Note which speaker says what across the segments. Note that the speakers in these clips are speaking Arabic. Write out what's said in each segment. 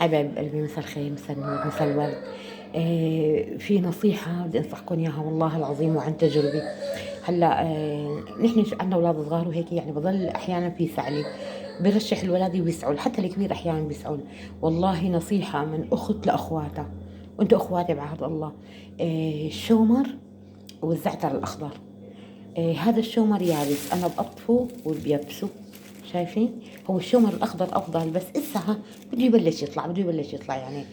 Speaker 1: حبايب قلبي، مساء الخير، مساء النور، مساء الورد. في نصيحة بدي أنصحكم إياها والله العظيم وعن تجربة. هلا نحن عندنا أولاد صغار وهيك، يعني بضل أحيانا في سعلي برشح الولاد وبيسعل، حتى الكبير أحيانا بيسعل. والله نصيحة من أخت لأخواتها، وأنتوا أخواتي بعهد الله. الشومر والزعتر الأخضر. هذا الشومر يابس، أنا بقطفه وبيبسه. شايفين؟ هو الشومر الأخضر أفضل، بس إسها بده يبلش يطلع، بده يبلش يطلع يعني.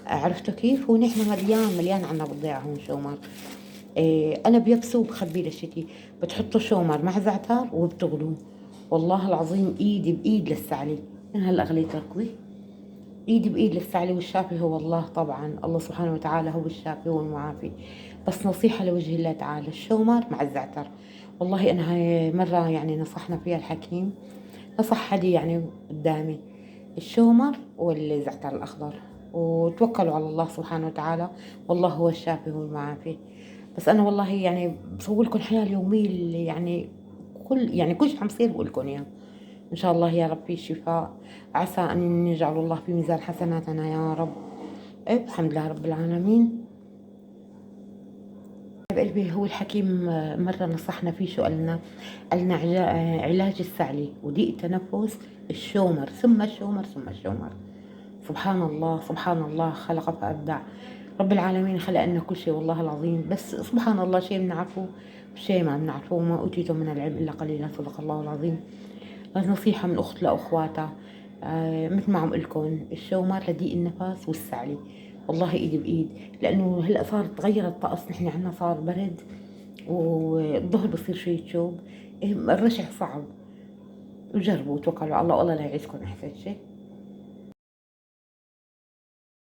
Speaker 1: عرفتوا كيف؟ ونحن مليان مليان عنا بالضيعة هون شومر. أنا بيبسه وبخبيه للشتي. بتحطوا شومر مع زعتر وبتغلوه. والله العظيم إيدي بإيد للسعلي. أنا هلأ غليت ركضي. ايدي بايد للسعلي، والشافي هو الله طبعا، الله سبحانه وتعالى هو الشافي والمعافي. بس نصيحة لوجه الله تعالى، الشومر مع الزعتر. والله انا هاي مرة يعني نصحنا فيها الحكيم، نصح حدي يعني قدامي، الشومر والزعتر الاخضر، وتوكلوا على الله سبحانه وتعالى، والله هو الشافي والمعافي. بس انا والله يعني بصور لكم الحياة اليومية اللي يعني كل شيء عم يصير بقول لكم اياه. إن شاء الله يا رب في شفاء، عسى أن يجعل الله في ميزان حسناتنا يا رب. إيه، الحمد لله رب العالمين. بقلبي هو الحكيم مرة نصحنا فيه، شو قالنا علاج السعلي وضيق التنفس الشومر، ثم الشومر ثم الشومر. سبحان الله سبحان الله، خلق فأبدع. رب العالمين خلق لنا كل شيء والله العظيم، بس سبحان الله شيء بنعرفه شيء ما بنعرفه، وما أوتيتم من العلم إلا قليلا، صدق الله العظيم. بس نصيحة من أخت لأخواتها. مثل ما عم قلكن الشومر لضيق النفس والسعلي. والله إيدي بإيد، لأنه هلأ صار تغير الطقس، نحن عنا صار برد، والظهر بصير شوية شوب. الرشح صعب. وجربوا وتوكلوا على الله، والله لا يعيشكم أحسن شيء.